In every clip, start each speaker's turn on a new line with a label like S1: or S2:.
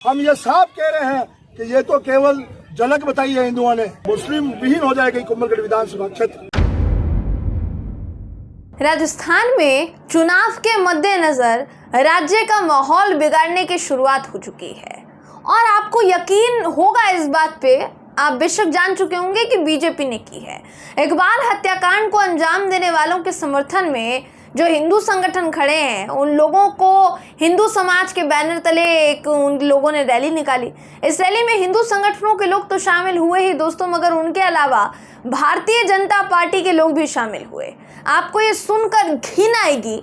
S1: हम ये साफ कह रहे हैं कि ये तो केवल झलक बताई है हिंदुओं ने। मुस्लिम विहीन हो जाएगी कुंभलगढ़ विधानसभा क्षेत्र।
S2: राजस्थान में चुनाव के मद्देनजर राज्य का माहौल बिगाड़ने की शुरुआत हो चुकी है और आपको यकीन होगा इस बात पे, आप बेशक जान चुके होंगे कि बीजेपी ने की है। इकबाल हत्याकांड को अंजाम देने वालों के समर्थन में जो हिंदू संगठन खड़े हैं, उन लोगों को हिंदू समाज के बैनर तले उन लोगों ने रैली निकाली। इस रैली में हिंदू संगठनों के लोग तो शामिल हुए ही दोस्तों, मगर उनके अलावा भारतीय जनता पार्टी के लोग भी शामिल हुए। आपको ये सुनकर घिन आएगी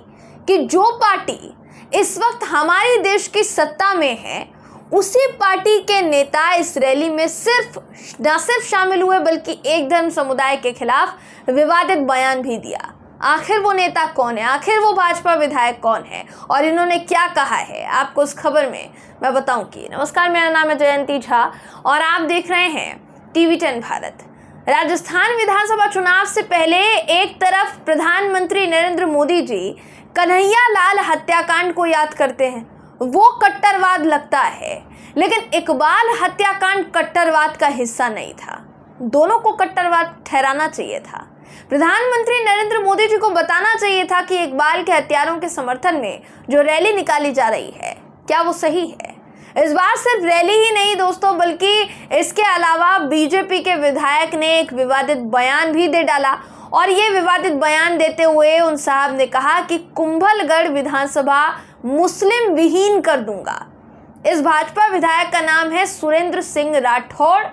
S2: कि जो पार्टी इस वक्त हमारे देश की सत्ता में है, उसी पार्टी के नेता इस रैली में न सिर्फ शामिल हुए बल्कि एक धर्म समुदाय के खिलाफ विवादित बयान भी दिया। आखिर वो नेता कौन है, आखिर वो भाजपा विधायक कौन है और इन्होंने क्या कहा है, आपको इस खबर में मैं बताऊंगी। नमस्कार, मेरा नाम है जयंती झा और आप देख रहे हैं TV10 भारत। राजस्थान विधानसभा चुनाव से पहले एक तरफ प्रधानमंत्री नरेंद्र मोदी जी कन्हैया लाल हत्याकांड को याद करते हैं, वो कट्टरवाद लगता है, लेकिन इकबाल हत्याकांड कट्टरवाद का हिस्सा नहीं था। दोनों को कट्टरवाद ठहराना चाहिए था। प्रधानमंत्री नरेंद्र मोदी जी को बताना चाहिए था कि इकबाल के हत्यारों के समर्थन में जो रैली निकाली जा रही है, क्या वो सही है। इस बार सिर्फ रैली ही नहीं दोस्तों, बल्कि इसके अलावा बीजेपी के विधायक ने एक विवादित बयान भी दे डाला और ये विवादित बयान देते हुए उन साहब ने कहा कि कुंभलगढ़ विधानसभा मुस्लिम विहीन कर दूंगा। इस भाजपा विधायक का नाम है सुरेंद्र सिंह राठौड़,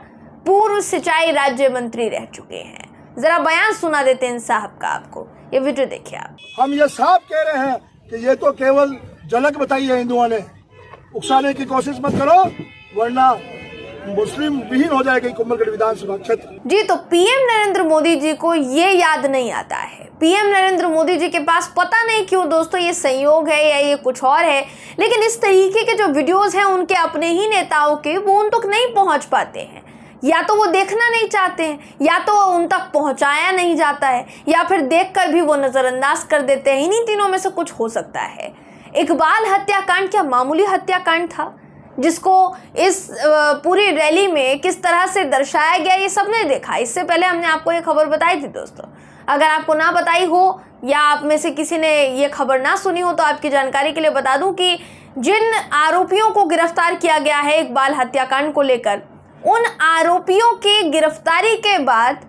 S2: पूर्व सिंचाई राज्य मंत्री रह चुके हैं। जरा बयान सुना देते हैं इन साहब का, आपको ये वीडियो देखिए आप।
S1: हम ये साफ कह रहे हैं कि ये तो केवल झलक बताई है हिंदुओं ने। उकसाने की कोशिश मत करो, वरना मुस्लिम विहीन हो जाएगी कुंभलगढ़ विधानसभा क्षेत्र।
S2: जी, तो पीएम नरेंद्र मोदी जी को ये याद नहीं आता है। पीएम नरेंद्र मोदी जी के पास पता नहीं क्यों दोस्तों, ये संयोग है या ये कुछ और है, लेकिन इस तरीके के जो वीडियोस हैं उनके अपने ही नेताओं के, वो उन तक नहीं पहुंच पाते हैं। या तो वो देखना नहीं चाहते हैं, या तो उन तक पहुंचाया नहीं जाता है, या फिर देखकर भी वो नजरअंदाज कर देते हैं। इन्हीं तीनों में से कुछ हो सकता है। इकबाल हत्याकांड क्या मामूली हत्याकांड था जिसको इस पूरी रैली में किस तरह से दर्शाया गया, ये सबने देखा। इससे पहले हमने आपको ये खबर बताई थी दोस्तों। अगर आपको ना बताई हो या आप में से किसी ने ये खबर ना सुनी हो, तो आपकी जानकारी के लिए बता दूं कि जिन आरोपियों को गिरफ्तार किया गया है इकबाल हत्याकांड को लेकर, उन आरोपियों की गिरफ्तारी के बाद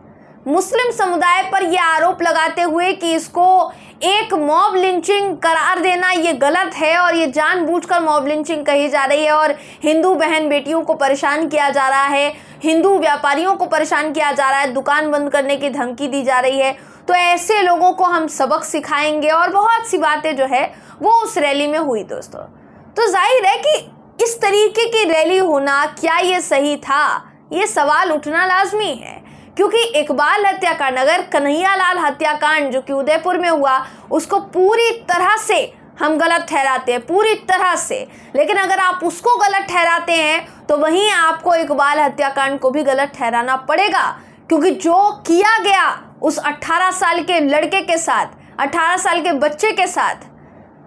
S2: मुस्लिम समुदाय पर यह आरोप लगाते हुए कि इसको एक मॉब लिंचिंग करार देना ये गलत है और ये जानबूझकर मॉब लिंचिंग कही जा रही है और हिंदू बहन बेटियों को परेशान किया जा रहा है, हिंदू व्यापारियों को परेशान किया जा रहा है, दुकान बंद करने की धमकी दी जा रही है, तो ऐसे लोगों को हम सबक सिखाएंगे और बहुत सी बातें जो है वो उस रैली में हुई दोस्तों। तो जाहिर है कि इस तरीके की रैली होना क्या ये सही था, ये सवाल उठना लाजमी है, क्योंकि इकबाल हत्याकांड, अगर कन्हैया लाल हत्याकांड जो कि उदयपुर में हुआ, उसको पूरी तरह से हम गलत ठहराते हैं, पूरी तरह से, लेकिन अगर आप उसको गलत ठहराते हैं तो वहीं आपको इकबाल हत्याकांड को भी गलत ठहराना पड़ेगा, क्योंकि जो किया गया उस 18 साल के लड़के के साथ, 18 साल के बच्चे के साथ,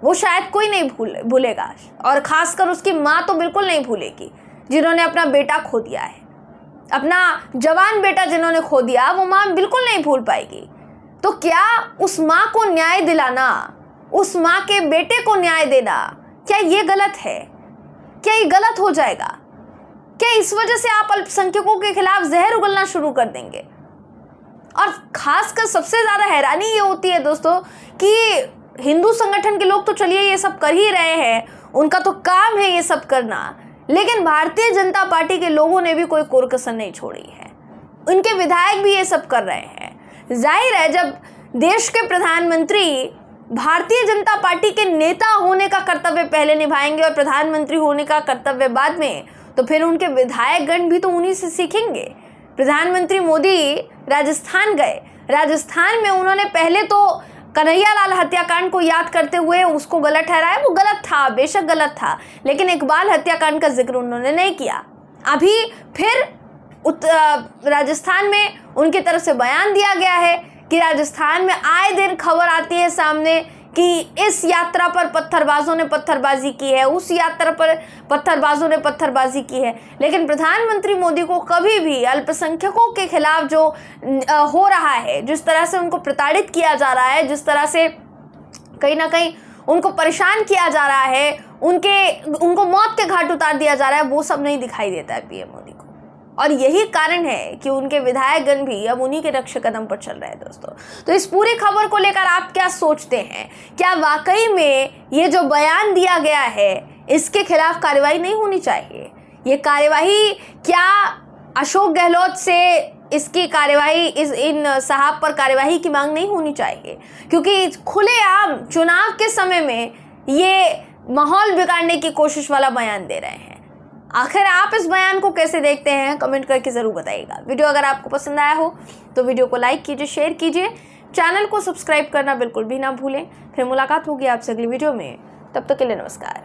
S2: वो शायद कोई नहीं भूलेगा और खासकर उसकी माँ तो बिल्कुल नहीं भूलेगी, जिन्होंने अपना बेटा खो दिया है, अपना जवान बेटा जिन्होंने खो दिया, वो माँ बिल्कुल नहीं भूल पाएगी। तो क्या उस माँ को न्याय दिलाना, उस माँ के बेटे को न्याय देना, क्या ये गलत है? क्या ये गलत हो जाएगा? क्या इस वजह से आप अल्पसंख्यकों के खिलाफ जहर उगलना शुरू कर देंगे? और खासकर सबसे ज्यादा हैरानी ये होती है दोस्तों कि हिंदू संगठन के लोग तो चलिए ये सब कर ही रहे हैं, उनका तो काम है ये सब करना, लेकिन भारतीय जनता पार्टी के लोगों ने भी कोई कोर-कसर नहीं छोड़ी है। उनके विधायक भी ये सब कर रहे हैं। जाहिर है, जब देश के प्रधानमंत्री भारतीय जनता पार्टी के नेता होने का कर्तव्य पहले निभाएंगे और प्रधानमंत्री होने का कर्तव्य बाद में, तो फिर उनके विधायकगण भी तो उन्हीं से सीखेंगे। प्रधानमंत्री मोदी राजस्थान गए, राजस्थान में उन्होंने पहले तो कन्हैया लाल हत्याकांड को याद करते हुए उसको गलत ठहराया। वो गलत था, बेशक गलत था, लेकिन इकबाल हत्याकांड का जिक्र उन्होंने नहीं किया। अभी फिर राजस्थान में उनकी तरफ से बयान दिया गया है कि राजस्थान में आए दिन खबर आती है सामने कि इस यात्रा पर पत्थरबाजों ने पत्थरबाजी की है, उस यात्रा पर पत्थरबाजों ने पत्थरबाजी की है, लेकिन प्रधानमंत्री मोदी को कभी भी अल्पसंख्यकों के खिलाफ जो हो रहा है, जिस तरह से उनको प्रताड़ित किया जा रहा है, जिस तरह से कहीं ना कहीं उनको परेशान किया जा रहा है, उनको मौत के घाट उतार दिया जा रहा है, वो सब नहीं दिखाई देता है पीएम मोदी को। और यही कारण है कि उनके विधायकगण भी अब उन्हीं के रक्षक कदम पर चल रहे हैं दोस्तों। तो इस पूरी खबर को लेकर आप क्या सोचते हैं? क्या वाकई में ये जो बयान दिया गया है इसके खिलाफ कार्रवाई नहीं होनी चाहिए? ये कार्यवाही क्या अशोक गहलोत से इसकी कार्यवाही इन साहब पर कार्यवाही की मांग नहीं होनी चाहिए? क्योंकि खुलेआम चुनाव के समय में ये माहौल बिगाड़ने की कोशिश वाला बयान दे रहे हैं। आखिर आप इस बयान को कैसे देखते हैं? कमेंट करके ज़रूर बताइएगा। वीडियो अगर आपको पसंद आया हो तो वीडियो को लाइक कीजिए, शेयर कीजिए, चैनल को सब्सक्राइब करना बिल्कुल भी ना भूलें। फिर मुलाकात होगी आपसे अगली वीडियो में, तब तक के लिए नमस्कार।